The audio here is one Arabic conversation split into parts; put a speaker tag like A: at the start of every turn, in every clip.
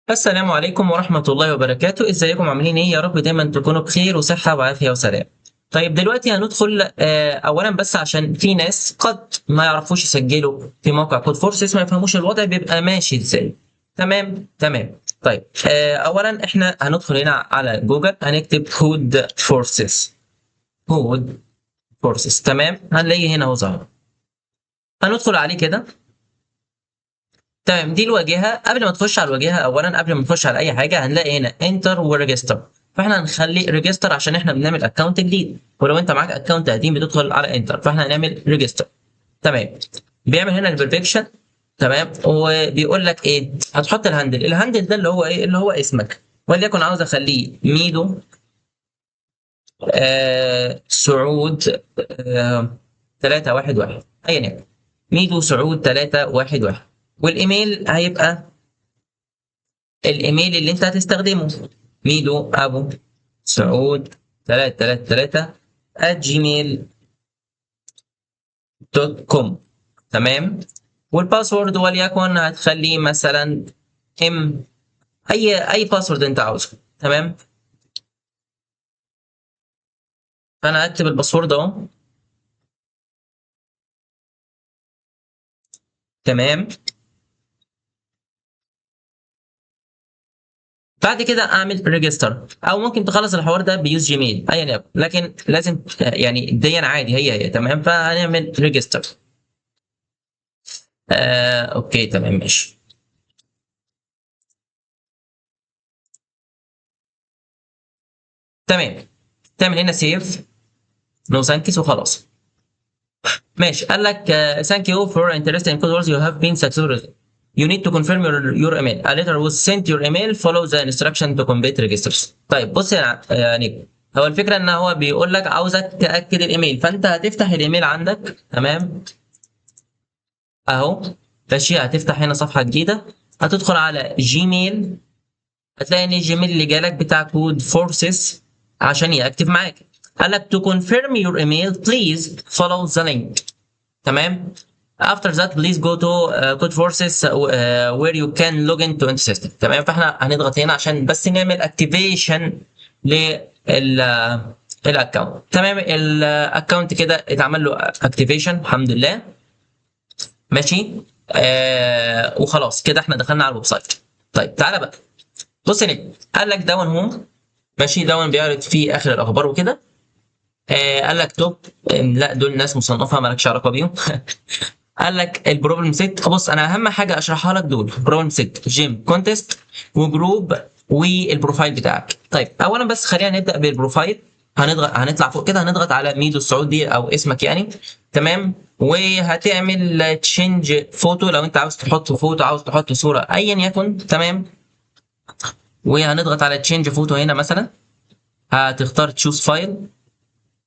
A: السلام عليكم ورحمة الله وبركاته، ازيكم عاملين ايه؟ يا رب دايما تكونوا بخير وصحة وعافية وسلام. طيب دلوقتي هندخل اولا بس عشان في ناس قد ما يعرفوش يسجلوا في موقع كود فورسز، ما يفهموش الوضع بيبقى ماشي ازاي. تمام. طيب اولا احنا هندخل هنا على جوجل، هنكتب كود فورسز. تمام، هنلاقيه هنا اهو ظهر. هندخل عليه كده. تمام، دي الواجهه. قبل ما تخش على الواجهه، اولا قبل ما نخش على اي حاجه هنلاقي هنا انتر وريجستر. فاحنا هنخلي ريجستر عشان احنا بنعمل اكونت جديد، ولو انت معاك اكونت قديم بتدخل على انتر، فاحنا هنعمل ريجستر. تمام. بيعمل هنا البرفكشن. تمام، وبيقول لك ايه؟ هتحط الهاندل ده اللي هو ايه؟ اللي هو اسمك. وليكن عاوز اخليه ميدو سعود 311، ايا يكن. ميدو سعود 311. والايميل هيبقى الايميل اللي انت هتستخدمه، ميدو ابو سعود 333 @gmail.com. تمام. والباسورد وليكن هتخليه مثلا ام، اي باسورد انت عاوزه. تمام، فانا هكتب الباسورد اهو. تمام. بعد كده اعمل ريجستر، او ممكن تخلص الحوار ده بيوز جيميل ايا يكن، لكن لازم يعني دي عادي، هي تمام. فهنعمل ريجستر. اوكي تمام ماشي. تمام، تعمل هنا سيف، نو ثانكس وخلاص. ماشي، قال لك thank you for interest in code wars you have been successful. You need to confirm your email. A letter was sent your email. Follow the instruction to complete registers. طيب بص يا نيكو، هو الفكره ان هو بيقول لك عاوزك تاكد الايميل، فانت هتفتح الايميل عندك. تمام اهو. ماشي، هتفتح هنا صفحه جديده، هتدخل على جيميل. هتلاقي ان الجيميل اللي جالك بتاع كود فورسز عشان ياكتف معاك. قال لك to confirm your email please follow the link. تمام. after that please go to code forces where you can log into system. تمام، فاحنا هنضغط هنا عشان بس نعمل اكتيفيشن للاكونت. تمام، الاكونت كده اتعمل له اكتيفيشن الحمد لله. ماشي. وخلاص كده احنا دخلنا على الويب سايت. طيب تعالى بقى، بص هنا قال لك داون هوم. ماشي، داون بيعرض فيه اخر الاخبار وكده. قال لك توب. لا دول ناس مصنفه مالكش علاقه بيهم. قال لك البروبلم سيت. بص انا اهم حاجه اشرحها لك دول: بروبلم سيت، جيم، كونتست، وجروب، والبروفايل بتاعك. طيب اولا بس خلينا نبدا بالبروفايل. هنطلع فوق كده، هنضغط على ميدو السعودي او اسمك يعني. تمام، وهتعمل تشينج فوتو لو انت عاوز تحط فوتو، عاوز تحط صوره ايا يكن. تمام، وهنضغط على تشينج فوتو هنا مثلا. هتختار تشوز فايل.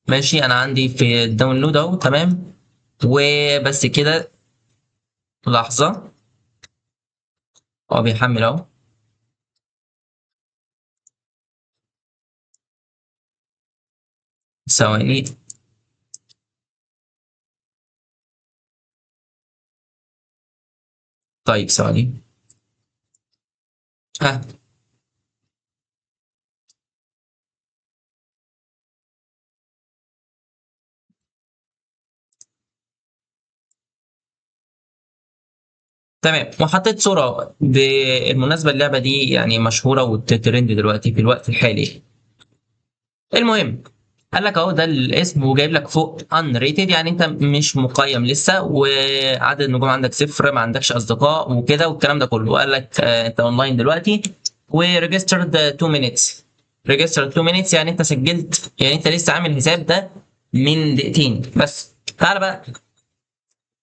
A: ماشي، انا عندي في الداونلود اهو. تمام، وبس كده. لحظه، هو بيحمل اهو. ثواني. طيب ثواني. ها. تمام، وحطيت صورة. بالمناسبة اللعبة دي يعني مشهورة وترند دلوقتي في الوقت الحالي. المهم، قال لك اهو ده الاسم، وجايب لك فوق ان ريتد، يعني انت مش مقيم لسه، وعدد النجوم عندك صفر، ما عندكش اصدقاء وكده والكلام ده كله. وقال لك انت اونلاين دلوقتي، وريجسترد 2 مينتس. ريجسترد 2 مينتس يعني انت سجلت، يعني انت لسه عامل حساب ده من دقيقتين بس. تعال بقى،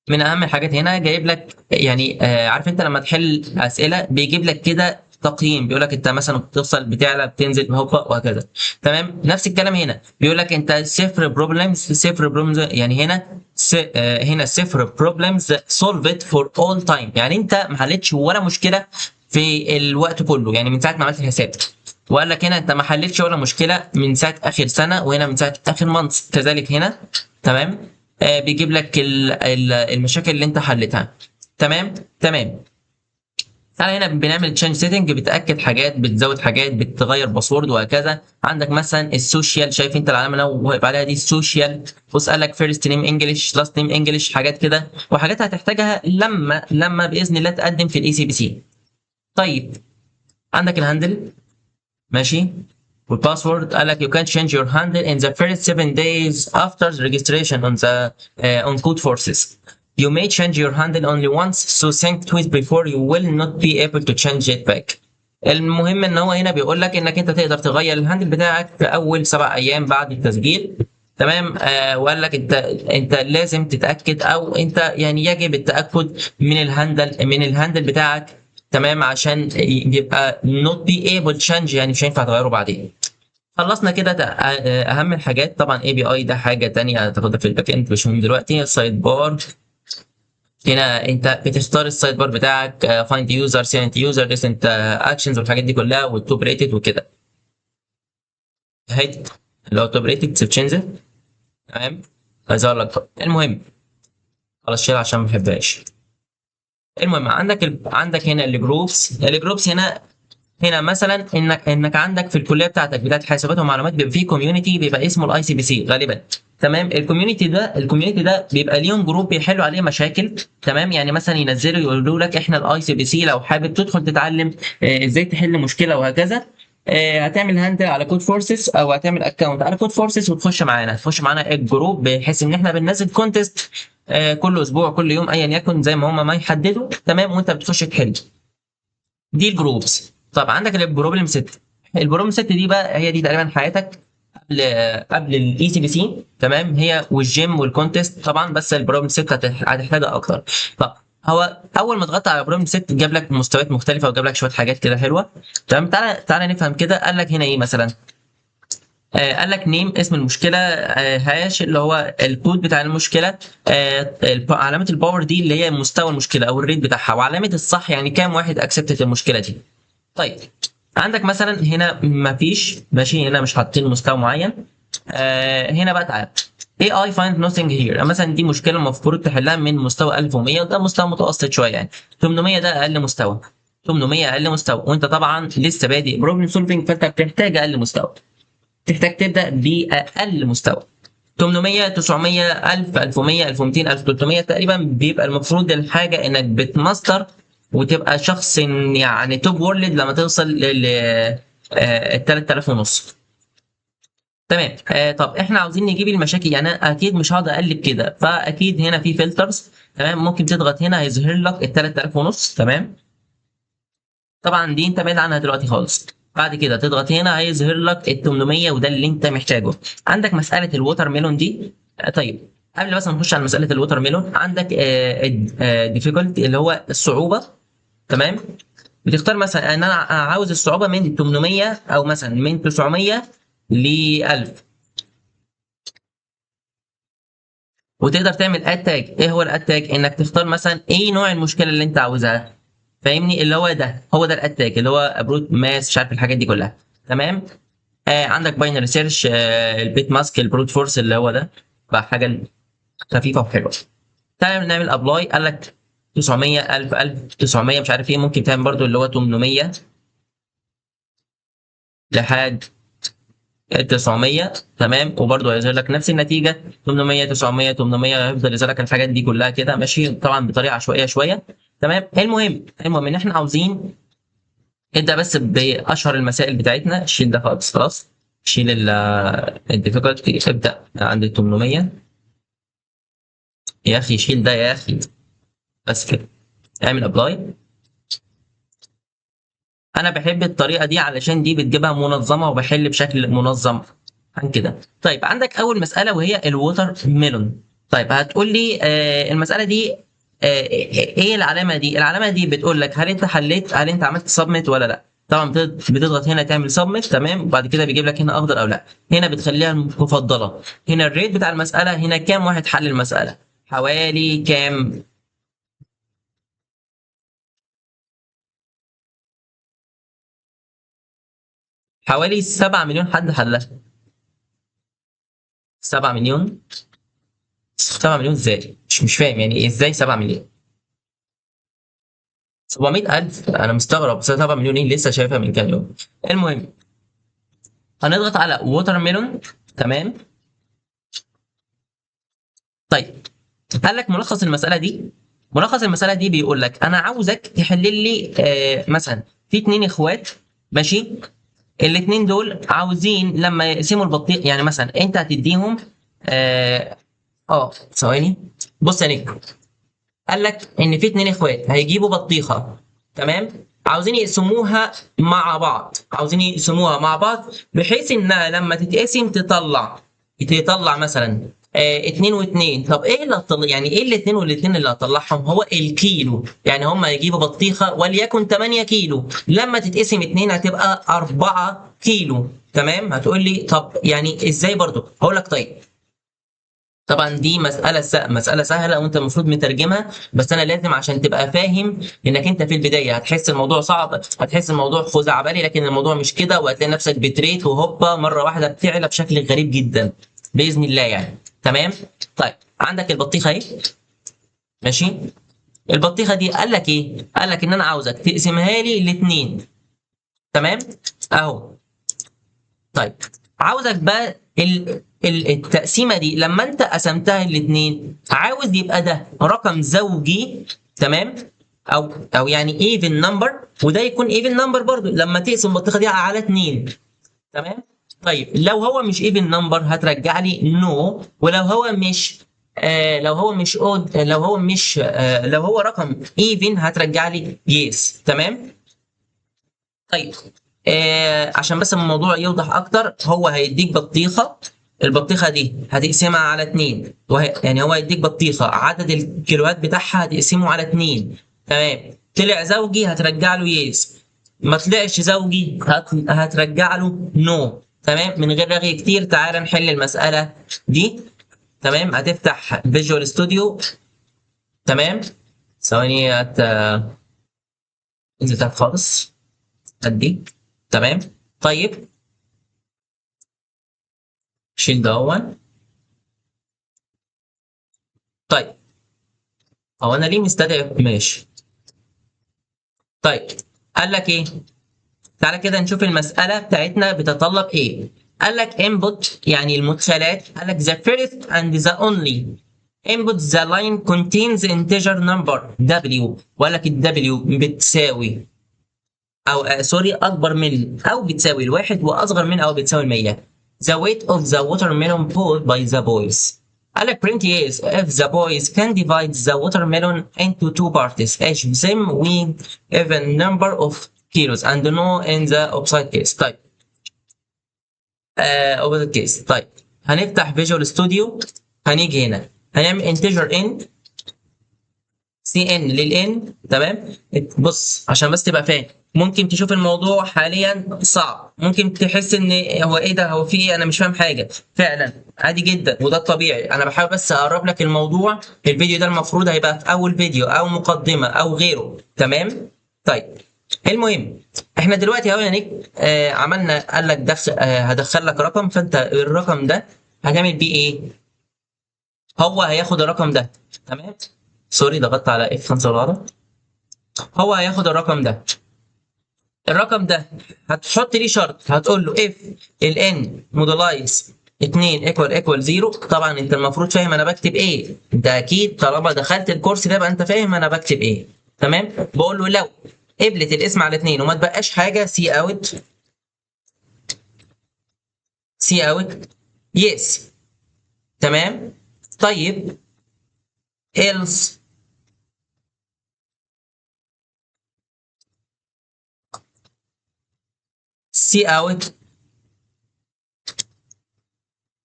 A: من اهم الحاجات هنا جايب لك يعني عارف انت لما تحل اسئله بيجيب لك كده تقييم، بيقول لك انت مثلا بتوصل، بتعلى، بتنزل، هوبا وهكذا. تمام، نفس الكلام هنا بيقول لك انت صفر بروبلمز يعني هنا هنا صفر بروبلمز سولفد فور اول تايم، يعني انت ما حلتش ولا مشكله في الوقت كله، يعني من ساعه ما عملت الحساب. وقال لك هنا انت ما حلتش ولا مشكله من ساعه اخر سنه، وهنا من ساعه اخر مانث كذلك هنا. تمام، بيجيب لك المشاكل اللي انت حلتها. تمام. تعالى هنا بنعمل تشينج سيتنج، بتاكد حاجات، بتزود حاجات، بتغير باسورد وهكذا. عندك مثلا السوشيال، شايف انت العلامه اللي هو واقف عليها دي السوشيال. بص قال لك فيرست نيم انجلش، لاست نيم انجلش، حاجات كده، وحاجات هتحتاجها لما باذن الله تقدم في الاي سي بي سي. طيب عندك الهاندل، ماشي، والباسورد قال لك you can change your handle in the first 7 days after the registration on the on Code Forces. You may change your handle only once, so think twice before you will not be able to change it back. المهم ان هو هنا بيقول لك انك انت تقدر تغير الهاندل بتاعك في اول 7 ايام بعد التسجيل. تمام. وقال لك انت لازم تتاكد، او انت يعني يجب التاكد من الهاندل بتاعك. تمام، عشان يبقى not be able change، يعني مش هينفع تغيره بعدين. خلصنا كده اهم الحاجات. طبعا اي بي اي ده حاجه تانية هتاخدها في الباك اند، مش مهم دلوقتي. السايد بار، هنا انت بتختار السايد بار بتاعك، فايند يوزر، سيلنت يوزر، ريسنت اكشنز، والحاجات دي كلها، والتوب ريتد وكده. هيد اللي هو توب ريتد سيرشنز. تمام، هيظهر لك. المهم خلاص شيل عشان ما بحبهاش. المهم عندك هنا الجروبس هنا مثلا انك عندك في الكليه بتاعت حاسبات ومعلومات بيبقى فيه كوميونتي بيبقى اسمه الاي سي بي سي غالبا. تمام، الكوميونتي ده بيبقى ليهم جروب بيحلوا عليه مشاكل. تمام، يعني مثلا ينزلوا يقولوا لك احنا الاي سي بي سي لو حابب تدخل تتعلم ازاي تحل مشكله وهكذا. هتعمل هاندل على كود فورسز، او هتعمل اكونت على كود فورسز وتخش معانا الجروب، بحيث ان احنا بننزل كونتست كل اسبوع، كل يوم، ايا يكن زي ما هم ما يحددوا. تمام، وانت بتخش تحل. دي الجروبس. طب عندك البروبلم ست. البروبلم ست دي بقى هي دي تقريبا حياتك قبل الاي سي بي سي. تمام، هي والجيم والكونتست طبعا، بس البروبلم ست هتحتاجها اكتر. طب هو اول ما ضغطت على بروبلم ست جاب لك مستويات مختلفه، وجاب لك شويه حاجات كده حلوه. تمام، تعالى نفهم كده. قال لك هنا ايه مثلا؟ قال لك نيم اسم المشكله، هاش اللي هو الكود بتاع المشكله، علامه الباور دي اللي هي مستوى المشكله او الريت بتاعها، وعلامه الصح يعني كام واحد اكسبتت المشكله دي. طيب عندك مثلا هنا مفيش، ماشي، هنا مش حاطين مستوى معين. هنا بقى تعالى AI find nothing here. مثلا دي مشكله المفروض تحلها من مستوى 1100، وده مستوى متوسط شويه يعني. 800 ده اقل مستوى. 800 اقل مستوى، وانت طبعا لسه بادئ بروبلم سولفنج، فانت بتحتاج اقل مستوى، تحتاج تبدا باقل مستوى. 800، 900، 1000، 1100، 1200، 1300 تقريبا بيبقى المفروض الحاجه انك بتماستر وتبقى شخص يعني توب وورلد لما توصل لل 3000 ونص. تمام. طب احنا عاوزين نجيب المشاكل، يعني انا اكيد مش هقعد اقلب كده، فاكيد هنا في فلترز. تمام، ممكن تضغط هنا هيظهر لك ال 3000 ونص. تمام، طبعا دي انت بعيد عنها دلوقتي خالص. بعد كده تضغط هنا هيظهر لك ال 800، وده اللي انت محتاجه. عندك مساله الووتر ميلون دي. طيب قبل بس ما نخش على مساله الووتر ميلون، عندك الديفيكولتي اللي هو الصعوبه. تمام، بتختار مثلا ان انا عاوز الصعوبه من 800، او مثلا من 900 ل 1000. وتقدر تعمل اد تاج. ايه هو الاد تاج؟ انك تختار مثلا ايه نوع المشكله اللي انت عاوزها. فاهمني؟ اللي هو ده، هو ده الاد تاج اللي هو ابروت ماس، مش عارف الحاجات دي كلها. تمام. عندك باينري سيرش، البيت ماسك، البروت فورس اللي هو ده، بقى حاجه خفيفه وحلوه. تعالى نعمل ابلاي. قال لك 900، 1000، 1900، مش عارف ايه. ممكن تعمل برضو اللي هو 800 لحد 900. تمام، وبرضه هيظهر لك نفس النتيجه. 800، 900، 800، هيفضل يظهر لك الحاجات دي كلها كده، ماشي، طبعا بطريقه عشوائيه شويه. تمام، المهم ان احنا عاوزين نبدا بس باشهر المسائل بتاعتنا. شيل ده خالص، خلاص. شيل الديفيكولتي، ابدا عند ال 800. يا اخي شيل ده يا اخي، بس كده. اعمل ابلاي. انا بحب الطريقه دي علشان دي بتجيبها منظمه وبحل بشكل منظم عن كده. طيب عندك اول مساله وهي الووتر ميلون. طيب هتقول لي المساله دي ايه العلامه دي؟ العلامه دي بتقول لك هل انت حليت، هل انت عملت سبميت ولا لا. طبعا بتضغط هنا تعمل سبميت. تمام، وبعد كده بيجيب لك هنا اخضر او لا. هنا بتخليها مفضله. هنا الريت بتاع المساله، هنا كام واحد حل المساله، حوالي كام؟ حوالي 7 مليون حد حلها. 7 مليون. 7 مليون ازاي؟ مش فاهم يعني ازاي 7 مليون. 700,000 انا مستغرب، 7 مليون ايه، لسه شايفها من كام يوم. المهم هنضغط على ووتر ميلون. تمام. طيب قال لك ملخص المساله دي. ملخص المساله دي بيقول لك انا عاوزك تحل لي مثلا في اتنين اخوات، ماشي. الاتنين دول عاوزين لما يقسموا البطيخ، يعني مثلا انت هتديهم ثواني. بص يا نجم، قال لك ان في اتنين اخوات هيجيبوا بطيخه، تمام. عاوزين يقسموها مع بعض، عاوزين يقسموها مع بعض بحيث انها لما تتقسم تطلع مثلا اتنين واتنين. طب ايه اللي هتطلع، يعني ايه الاتنين والاتنين اللي هطلعهم؟ هو الكيلو. يعني هم هيجيبوا بطيخه وليكن 8 كيلو، لما تتقسم اتنين هتبقى 4 كيلو. تمام. هتقول لي طب يعني ازاي؟ برضو هقول لك طيب. طبعا دي مسألة سهلة وانت المفروض مترجمها، بس انا لازم عشان تبقى فاهم انك انت في البداية هتحس الموضوع صعب، هتحس الموضوع خزعبلي، لكن الموضوع مش كده، وهتلاقي نفسك بتريت وهوبا مرة واحدة بتعلى بشكل غريب جدا بإذن الله يعني. تمام. طيب عندك البطيخة اهي، ماشي. البطيخة دي قال لك ايه؟ قال لك ان انا عاوزك تقسمها لي الاتنين. تمام. اهو. طيب عاوزك بقى التقسيمه دي لما انت قسمتها الاثنين، عاوز يبقى ده رقم زوجي. تمام. او يعني ايفن نمبر، وده يكون ايفن نمبر برضو لما تقسم البطيخه دي على 2. تمام. طيب لو هو مش ايفن نمبر هترجع لي نو، ولو هو مش لو هو مش اود، لو هو مش لو هو رقم ايفن هترجع لي يس. تمام. طيب عشان بس الموضوع يوضح اكتر، هو هيديك بطيخه، البطيخه دي هتقسمها على 2، يعني هو هيديك بطيخه عدد الكيلوات بتاعها هتقسمه على 2. تمام. طلع زوجي هترجع له يس، ما طلعش زوجي هترجع له نو. تمام. من غير رغي كتير تعال نحل المساله دي. تمام. هتفتح فيجوال ستوديو. تمام. ثواني انزل تحت خالص ادي. تمام. طيب شيل دون. طيب هو انا ليه مستدعي؟ ماشي. طيب قال لك ايه؟ تعالى كده نشوف المسألة بتاعتنا بتتطلب ايه. قال لك input يعني المدخلات. قال لك the first and the only input the line contains integer number w، وقال لك ال w بتساوي او سوري اكبر من او بتساوي الواحد واصغر من او بتساوي 100. The weight of the watermelon pulled by the boys. قال لك print yes if the boys can divide the watermelon into two parts each of them with even number of kilos and no in the opposite case. طيب opposite case. طيب هنفتح فيجوال ستوديو، هنيجي هنا هنعمل integer n سي ان للان. تمام. بص عشان بس تبقى فاهم، ممكن تشوف الموضوع حاليا صعب، ممكن تحس ان هو ايه ده، هو في ايه، انا مش فاهم حاجه. فعلا عادي جدا وده الطبيعي، انا بحاول بس اقرب لك الموضوع. الفيديو ده المفروض هيبقى في اول فيديو او مقدمه او غيره. تمام. طيب المهم احنا دلوقتي اهو يا نيك عملنا، قال لك دخل هدخل لك رقم، فانت الرقم ده هتعمل بيه ايه؟ هو هياخد الرقم ده. تمام. سوري ضغطت على اف 5 غلط. هو هياخد الرقم ده. الرقم ده هتحط ليه شرط، هتقول له اف الان مودولايز 2 ايكوال 0. طبعا انت المفروض فاهم انا بكتب ايه، انت اكيد طالما دخلت الكورس ده يبقى انت فاهم انا بكتب ايه. تمام. بقول له لو قبلت الاسم على 2 وما تبقاش حاجه سي اوت، سي اوت يس. تمام. طيب else سي اوت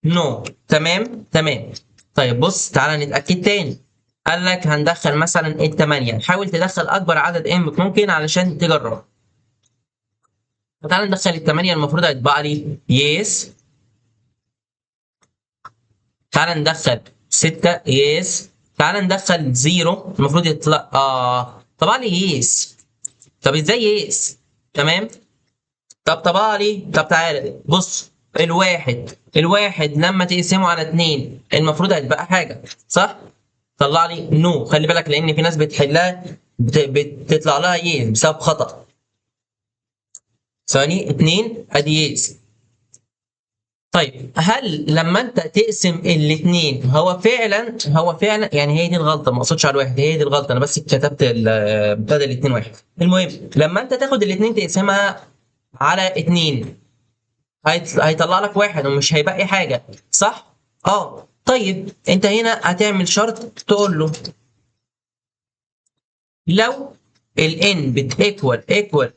A: نو. تمام. تمام. طيب بص تعالى نتأكد تاني. قال لك هندخل مثلا الثمانية، حاول تدخل أكبر عدد انبوت ممكن علشان تجرب. تعالى ندخل الثمانية، المفروض هيطبع لي يس. تعالى ندخل 6 يس. تعالى ندخل 0، المفروض يطلع طبع لي يس. طب ازاي يس؟ تمام. طب طبع لي، طب تعالى بص، الواحد لما تقسمه على 2 المفروض هتبقى حاجة صح؟ طلع لي نو. خلي بالك لان في ناس بتحلها بتطلع لها يس بسبب خطأ. ثاني 2 ادي يس. طيب هل لما انت تقسم الاثنين هو فعلا يعني هي دي الغلطه، ما اقصدش على الواحد، هي دي الغلطه، انا بس كتبت بدل الاثنين واحد. المهم لما انت تاخد الاثنين تقسمها على اثنين هيطلع لك واحد ومش هيبقى حاجه، صح؟ اه طيب انت هنا هتعمل شرط تقول له لو الان بتيكوال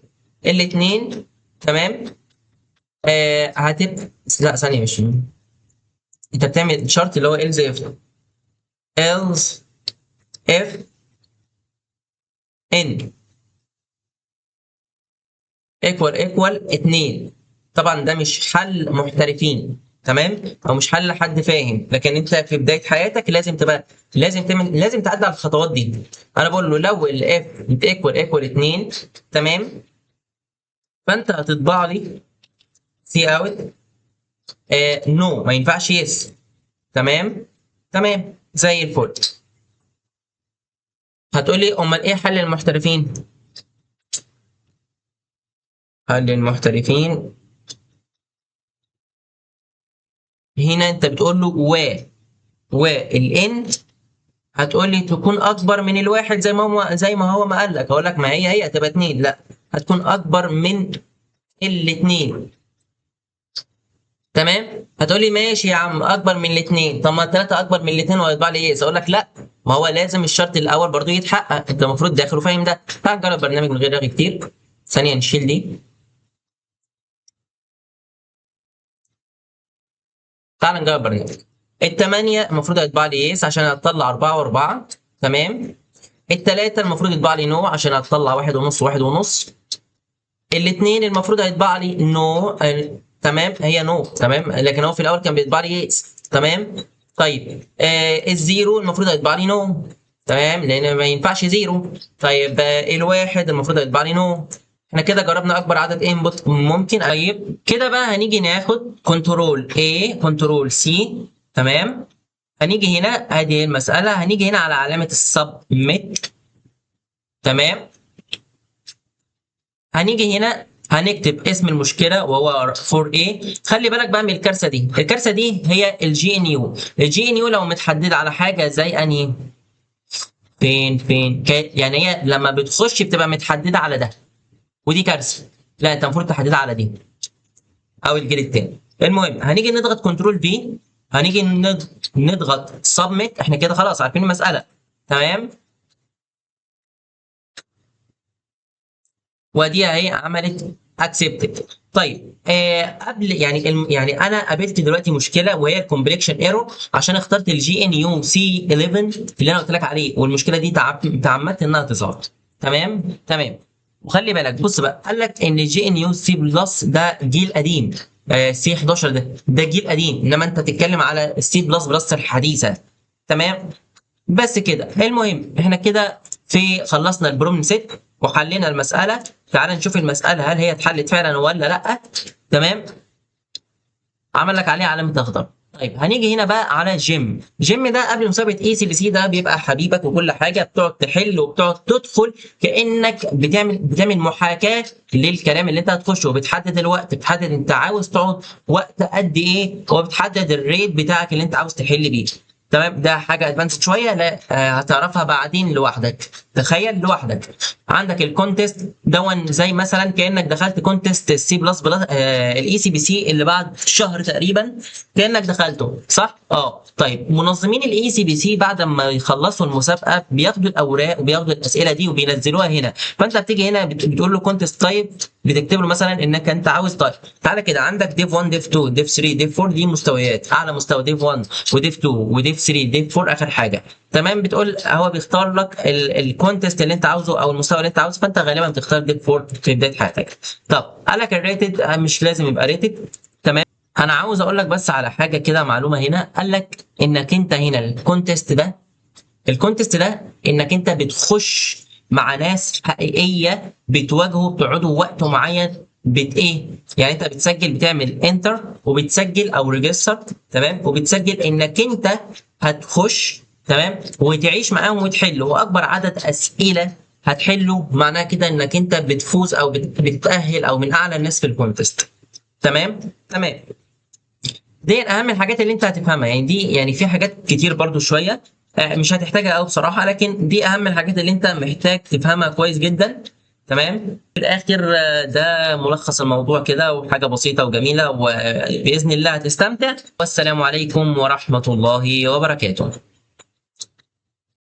A: الاثنين، تمام، هتبقى، لا ثانيه، مش انت بتعمل شرط اللي هو else if n equal 2. طبعا ده مش حل محترفين، تمام، او مش حل حد فاهم، لكن انت في بدايه حياتك لازم تعدي على الخطوات دي. انا بقول له لو الاف equal 2، تمام، فانت هتطبع لي سي اوت نو، ما ينفعش يس. تمام، تمام زي الفل. هتقول لي امال ايه حل المحترفين؟ حل المحترفين هنا انت بتقول له والان هتقول لي تكون اكبر من الواحد زي ما هو ما قال لك، هقول لك ما هي هتبقى 2، لا هتكون اكبر من الاثنين. تمام، هتقول لي ماشي يا عم اكبر من الاثنين، طب ما 3 اكبر من الاثنين وهيطبع لي ايه؟ اقول لك لا، ما هو لازم الشرط الاول برضو يتحقق، انت المفروض داخل وفاهم ده. تعال نجرب برنامج من غير رغي كتير. ثانيه نشيل دي. تعال نجرب برنامج. الثمانية المفروض هيطبع لي يس عشان هتطلع 4 و4، تمام. الثلاثة المفروض يطبع لي نو عشان هتطلع 1.5 و1.5. الاثنين المفروض هيطبع لي نو، تمام، هي نو، تمام، لكن هو في الاول كان بيطبع لي يس، تمام. طيب الزيرو المفروض هيطبع لي نو، تمام، لان ما ينفعش زيرو. طيب الواحد المفروض هيطبع لي نو. احنا كده جربنا اكبر عدد انبوت ممكن. طيب كده بقى هنيجي ناخد كنترول A كنترول C، تمام. هنيجي هنا ادي المساله، هنيجي هنا على علامه السبميت، تمام. هنيجي هنا هنكتب اسم المشكله وهو فور ايه. خلي بالك بقى من الكارثه دي هي الجي ان يو. الجي ان يو لو متحدد على حاجه زي انهي، فين يعني هي لما بتخش بتبقى متحدده على ده، ودي كارثه. لا انت المفروض تحددها على دي او الجيل التاني. المهم هنيجي نضغط كنترول في، هنيجي نضغط سبميت. احنا كده خلاص عارفين المساله، تمام. ودي اهي عملت اكسبتد. طيب قبل يعني انا قابلت دلوقتي مشكله وهي الكومبليكشن ايرور عشان اخترت الجي ان يو سي 11 اللي انا قلت لك عليه، والمشكله دي تعمدت انها تظهر. تمام. وخلي بالك بص بقى، قال لك ان الجي ان يو سي بلس ده جيل قديم، سي 11 ده جيل قديم، انما انت تتكلم على السي بلس بلس الحديثه، تمام. بس كده. المهم احنا كده خلصنا البروبلم سيت وحلينا المساله. تعال نشوف المساله هل هي اتحلت فعلا ولا لا، تمام. عمل لك عليها علامه اخضر. طيب هنيجي هنا بقى على جيم ده قبل مسابقه اي سي بي سي، ده بيبقى حبيبك وكل حاجه، بتقعد تحل وبتقعد تدخل كانك بتعمل محاكاه للكلام اللي انت هتخشه، وبتحدد الوقت، بتحدد انت عاوز تقعد وقت قد ايه، وبتحدد الريت بتاعك اللي انت عاوز تحل بيه، تمام. ده حاجه ادفانسد شويه، لا هتعرفها بعدين لوحدك. تخيل لوحدك عندك الكونتست دون، زي مثلا كانك دخلت كونتست السي بلس بلس الاي سي بي سي اللي بعد شهر تقريبا، كانك دخلته، صح؟ طيب منظمين الاي سي بي سي بعد ما يخلصوا المسابقه بياخدوا الاوراق وبياخدوا الاسئله دي وبينزلوها هنا، فانت بتيجي هنا بتقول له كونتست تايب، بتكتب له مثلا انك انت عاوز طيب. تعالى كده عندك ديف 1 ديف 2 ديف 3 ديف 4، دي مستويات، اعلى مستوى ديف 1 وديف 2 وديف 3 ديف 4 اخر حاجه، تمام. بتقول هو بيختار لك الكونتست اللي انت عاوزه او المستوى اللي انت عاوزه، فانت غالبا بتختار ديف 4 في بدايه حياتك. طب قال لك الريتد مش لازم يبقى ريتد، تمام. انا عاوز اقول لك بس على حاجه كده، معلومه هنا. قال لك انك انت هنا الكونتست ده انك انت بتخش مع ناس حقيقيه بتواجهوا، بتقعدوا وقت معين، ايه يعني، انت بتسجل، بتعمل انتر وبتسجل او ريجستر، تمام، وبتسجل انك انت هتخش، تمام، وتعيش معاهم وتحل، واكبر عدد اسئله هتحله معناه كده انك انت بتفوز او بتتاهل او من اعلى الناس في الكونتست. تمام تمام. دي اهم الحاجات اللي انت هتفهمها، يعني دي يعني في حاجات كتير برضو شويه مش هتحتاجها قوي بصراحه، لكن دي اهم الحاجات اللي انت محتاج تفهمها كويس جدا. تمام. في الاخر ده ملخص الموضوع كده، وحاجه بسيطه وجميله، وباذن الله هتستمتع. والسلام عليكم ورحمه الله وبركاته.